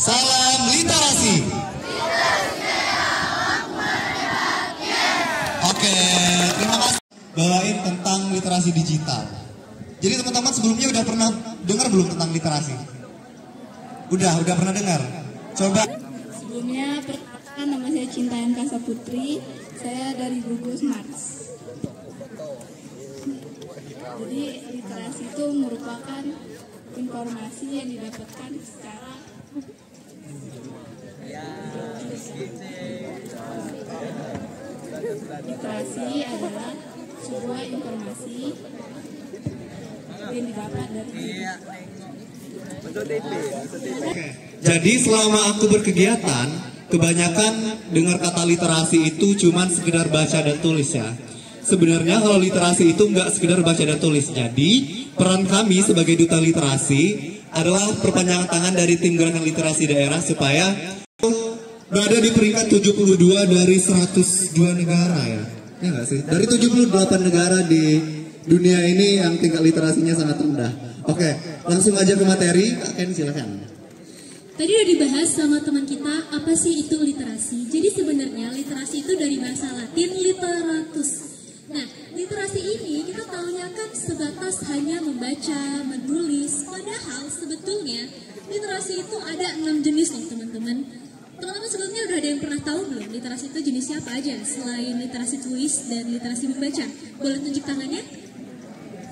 Salam literasi. Oke, terima kasih. Bawain tentang literasi digital. Jadi teman-teman sebelumnya udah pernah dengar belum tentang literasi? Udah pernah dengar? Coba. Sebelumnya, perkenalkan nama saya Cintayan Kasa Putri. Saya dari gugus Mars. Jadi literasi itu merupakan informasi yang didapatkan secara literasi adalah sebuah informasi yang didapat dari Jadi selama aku berkegiatan, kebanyakan dengar kata literasi itu cuman sekedar baca dan tulis ya. Sebenarnya kalau literasi itu nggak sekedar baca dan tulis. Jadi peran kami sebagai duta literasi adalah perpanjangan tangan dari tim gerakan literasi daerah supaya berada di peringkat 72 dari 102 negara ya. Ya nggak sih? Dari 78 negara di dunia ini yang tingkat literasinya sangat rendah. Oke, langsung aja ke materi. Kak Ken silakan. Tadi udah dibahas sama teman kita apa sih itu literasi. Jadi sebenarnya literasi itu dari bahasa Latin literatus. Nah, literasi ini kita tahunya kan sebatas hanya membaca, menulis. Padahal sebetulnya literasi itu ada 6 jenis loh teman-teman. Teman-teman sebelumnya udah ada yang pernah tahu belum literasi itu jenisnya apa aja selain literasi tulis dan literasi membaca? Boleh tunjuk tangannya?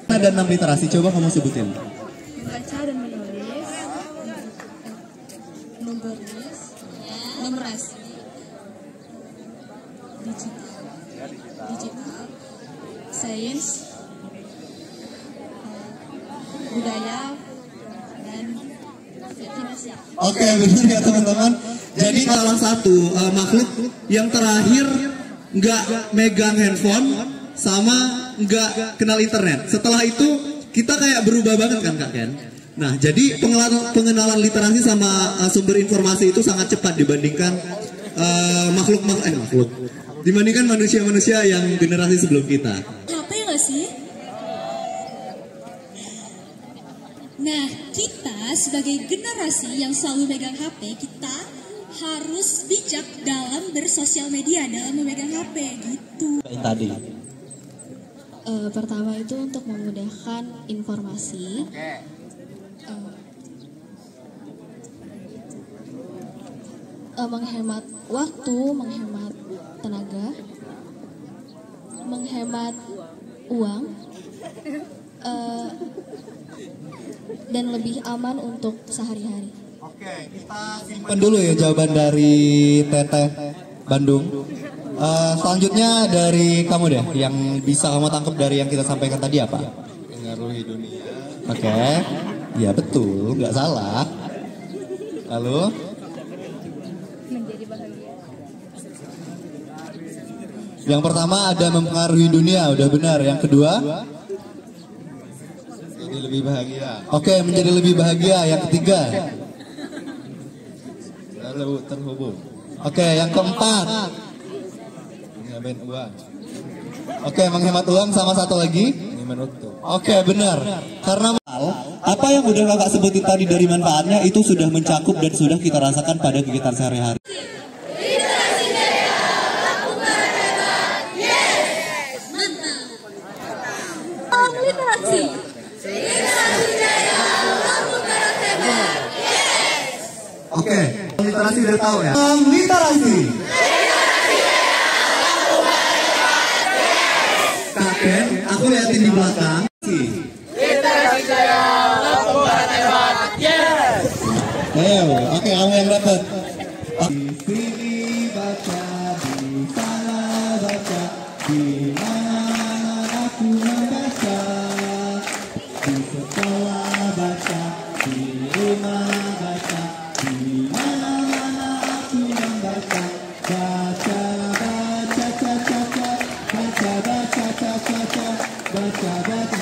Ada 6 literasi, coba kamu sebutin. membaca dan menulis, numerasi, digital, sains, budaya, dan finansial. Oke, benar ya teman-teman. Jadi salah satu makhluk yang terakhir nggak megang handphone sama nggak kenal internet. Setelah itu kita kayak berubah banget kan Kak Ken? Nah, jadi pengenalan literasi sama sumber informasi itu sangat cepat dibandingkan makhluk dibandingkan manusia-manusia yang generasi sebelum kita. HP nggak sih? Nah, kita sebagai generasi yang selalu megang HP, kita harus bijak dalam bersosial media, dalam memegang HP gitu. Tadi. Pertama itu untuk memudahkan informasi. Menghemat waktu, menghemat tenaga, menghemat uang, dan lebih aman untuk sehari-hari. Oke, kita simpan dulu ya jawaban dari Teteh Bandung. Selanjutnya dari kamu deh, yang bisa kamu tangkap dari yang kita sampaikan tadi apa? Mengaruhi dunia. Oke, ya betul, nggak salah. Lalu? Menjadi bahagia. Yang pertama ada mempengaruhi dunia, udah benar. Yang kedua? Jadi lebih bahagia. Oke, menjadi lebih bahagia. Yang ketiga? Lalu terhubung. Oke, yang keempat? Menghemat uang. Oke, menghemat uang sama satu lagi? Ini menutup. Oke, benar. Karena apa yang udah kakak sebutin tadi dari manfaatnya itu sudah mencakup dan sudah kita rasakan pada kegiatan sehari-hari. Literasi. Oke, literasi udah tahu ya. Literasi. Kakek, aku liatin di belakang. Literasi saya lakukan hebat. Yes. Ayo, oke, kamu yang dapat. Di sini baca, di sana baca, di mana aku membaca, di sekolah baca, di rumah baca, di mana aku membaca, baca, baca, baca, baca, baca, baca, baca, baca, baca, baca,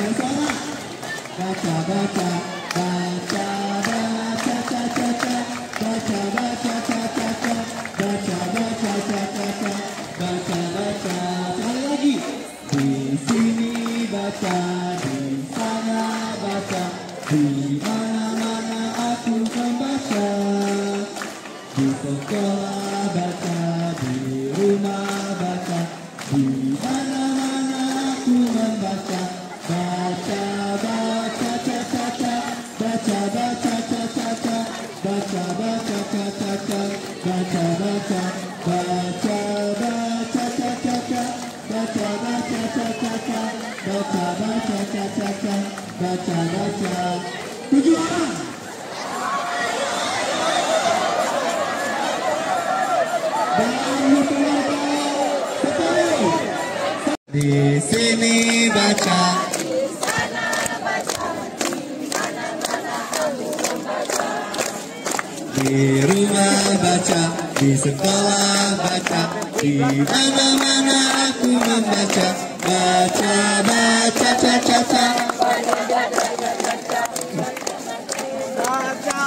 baca, baca, baca, baca. Di mana-mana aku membaca. di sekolah baca, di rumah baca, di mana-mana aku membaca. Baca, baca, ca, ca, ca. Baca, baca, ca, ca, ca. Baca, baca, ca, ca, ca. Baca, baca, baca, baca, ca, ca, ca. Baca, baca, ca, ca, ca. Baca, baca, ca, ca, ca. Baca, baca. 7 orang. Di sini baca, di sana baca, di mana-mana aku membaca. Di rumah baca, di sekolah baca, di mana-mana aku membaca. Baca, baca, ca, ca, ca.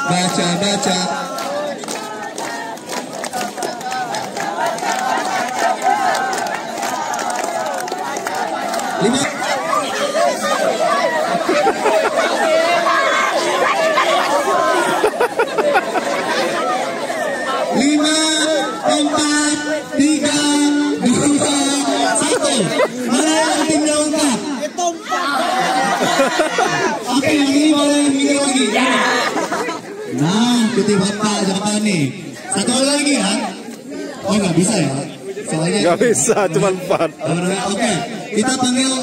Baca, baca. Lima. Lima, 4, 3, 2, 1. Mana yang timnya lengkap? Oke, yang ini boleh minggir lagi. Nah, putih bapak jangan nih. Satu kali lagi ya. Oh nggak bisa ya? Soalnya nggak bisa, cuma 4. Oke, kita panggil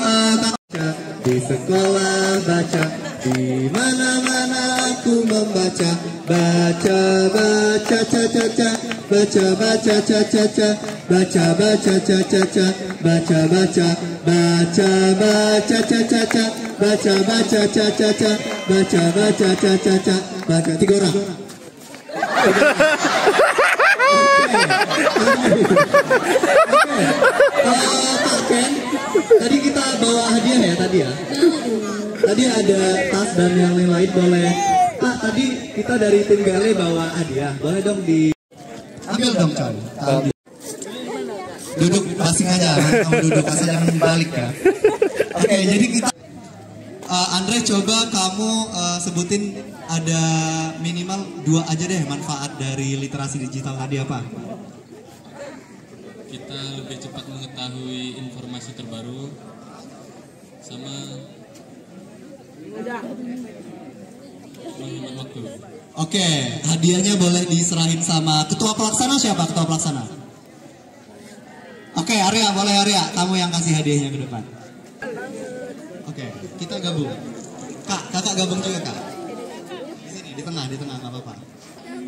di sekolah baca, di mana-mana aku membaca. Baca, baca, ca, ca, ca. Baca, baca, ca, ca, ca. Baca, baca, ca, ca, ca. Baca, baca, baca, baca, ca, ca, ca. Baca, baca, ca, ca, ca. Baca, baca, ca, ca, ca. Baca. 3 orang. Pak Ken, tadi kita bawa hadiah ya tadi ya. Tadi ada tas dan yang lain-lain boleh. Pak, tadi kita dari tim Gale bawa hadiah. Boleh dong di ambil dong coy. Duduk basing aja, kamu duduk asal jangan balik ya. Oke, jadi kita Andre coba kamu sebutin ada minimal 2 aja deh manfaat dari literasi digital tadi apa? Kita lebih cepat mengetahui informasi terbaru sama menghemat waktu. Oke, hadiahnya boleh diserahin sama ketua pelaksana. Siapa ketua pelaksana? Oke, Arya, boleh Arya, kamu yang kasih hadiahnya ke depan. Oke, kita gabung. Kakak gabung juga kak. Di sini, di tengah nggak apa-apa.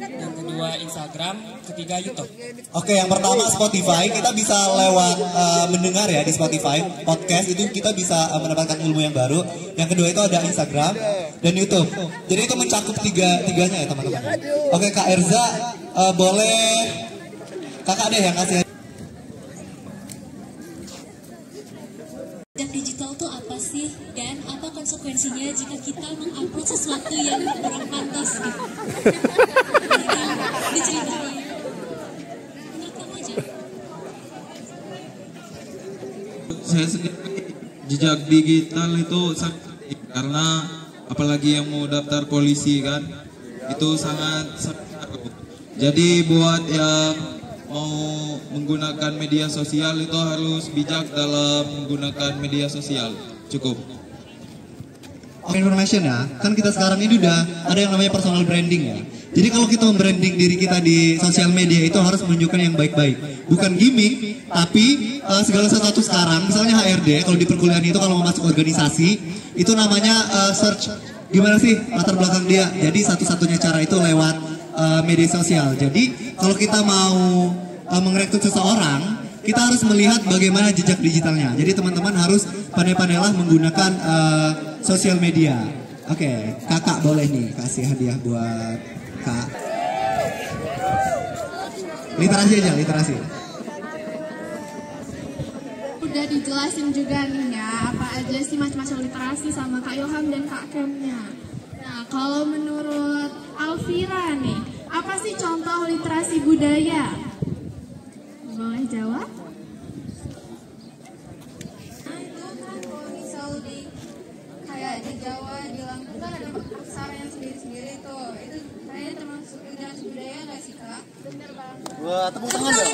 Yang kedua Instagram, ketiga YouTube. Oke, yang pertama Spotify, kita bisa lewat mendengar ya di Spotify podcast itu kita bisa mendapatkan ilmu yang baru. Yang kedua itu ada Instagram dan YouTube. Jadi itu mencakup tiganya ya teman-teman. Oke, Kak Erza boleh kakak deh yang kasih. Jejak digital itu apa sih dan apa konsekuensinya jika kita mengupload sesuatu yang kurang pantas gitu? Diceritain. Menurut kamu aja. Saya sendiri jejak digital itu karena apalagi yang mau daftar polisi kan itu sangat ngaruh. Jadi buat yang mau menggunakan media sosial itu harus bijak dalam menggunakan media sosial. Cukup. Information ya, kan kita sekarang ini udah ada yang namanya personal branding ya. Jadi kalau kita membranding diri kita di sosial media itu harus menunjukkan yang baik-baik, bukan gimmick, tapi segala sesuatu sekarang. Misalnya HRD kalau di perkuliahan itu kalau mau masuk organisasi itu namanya search gimana sih latar belakang dia. Jadi satu-satunya cara itu lewat media sosial. Jadi kalau kita mau merekrut seseorang, kita harus melihat bagaimana jejak digitalnya. Jadi teman-teman harus pandai-pandailah menggunakan sosial media. Oke, kakak boleh nih kasih hadiah buat kak. Literasi aja, literasi. Udah dijelasin juga nih ya, apa aja sih macam-macam literasi sama Kak Yoham dan Kak Kemnya. Nah, kalau menurut Alvira nih, apa sih contoh literasi budaya? Boleh jawab? Nah itu kan kalau misal kayak di Jawa, di Lampung kan ada aksara yang sendiri-sendiri tuh. Itu kayaknya termasuk literasi budaya nggak sih Kak? Wah, tepuk tangan dong.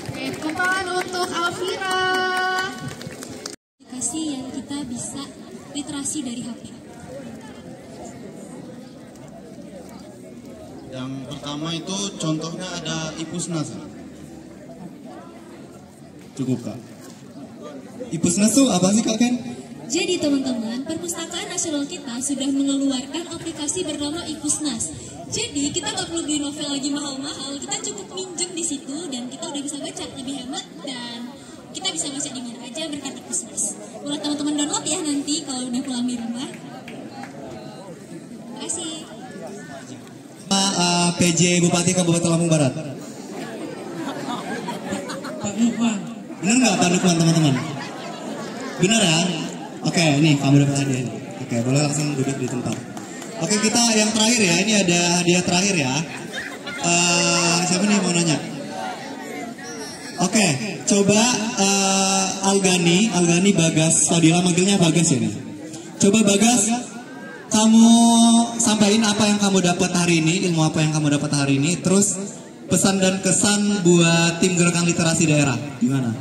Oke, tepuk tangan untuk Alvira. Aplikasi yang kita bisa literasi dari HP. Yang pertama itu contohnya ada Ipusnas. Cukup Kak. Ipusnas tuh apa sih Kak Ken? Jadi teman-teman, Perpustakaan Nasional kita sudah mengeluarkan aplikasi bernama Ipusnas. Jadi kita nggak perlu beli novel lagi mahal-mahal, kita cukup minjem di situ dan kita udah bisa baca lebih hemat dan kita bisa baca di mana aja berkat Ipusnas. Buat teman-teman download ya nanti kalau udah pulang di rumah. Terima kasih. PJ Bupati Kabupaten Lampung Barat. Pak Lukman. Bener nggak Pak Lukman teman-teman? Bener ya? Oke, nih kamu dapat hadiah. Oke, boleh langsung duduk di tempat. Oke, kita yang terakhir ya. Ini ada hadiah terakhir ya. Siapa nih mau nanya? Oke, coba Algani Bagas Fadila, manggilnya Bagas ya nih. Coba Bagas, kamu sampaikan apa yang kamu dapat hari ini, ilmu apa yang kamu dapat hari ini, terus pesan dan kesan buat tim gerakan literasi daerah, gimana?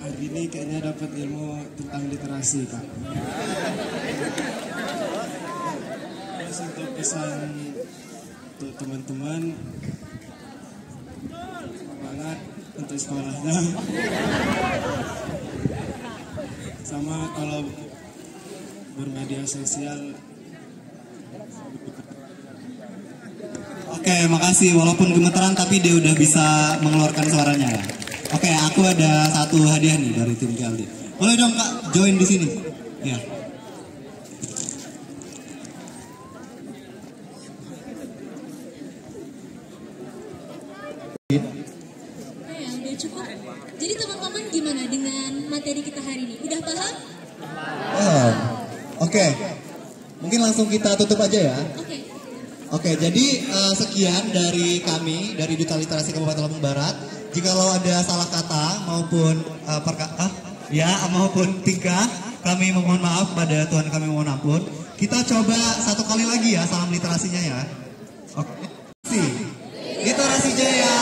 Hari ini kayaknya dapat ilmu tentang literasi Kak. Terus untuk pesan untuk teman-teman, semangat untuk sekolahnya. Sama kalau bermedia sosial. Oke, makasih. Walaupun gemeteran tapi dia udah bisa mengeluarkan suaranya ya. Oke, aku ada satu hadiah nih dari tim Galdi. Boleh dong Kak join di sini. Ya. Ya, udah cukup. Jadi teman-teman gimana dengan materi kita hari ini? Udah paham? Oh, oke. Mungkin langsung kita tutup aja ya. Oke, jadi sekian dari kami, dari Duta Literasi Kabupaten Lampung Barat. Jikalau ada salah kata maupun maupun tingkah, kami memohon maaf pada Tuhan, kami mohon ampun. Kita coba satu kali lagi ya salam literasinya ya. Oke. Literasi Jaya,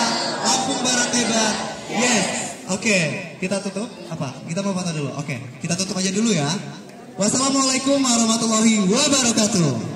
Lampung Barat hebat. Yes. Oke, kita tutup apa? Kita mau foto dulu. Oke, kita tutup aja dulu ya. Wassalamualaikum warahmatullahi wabarakatuh.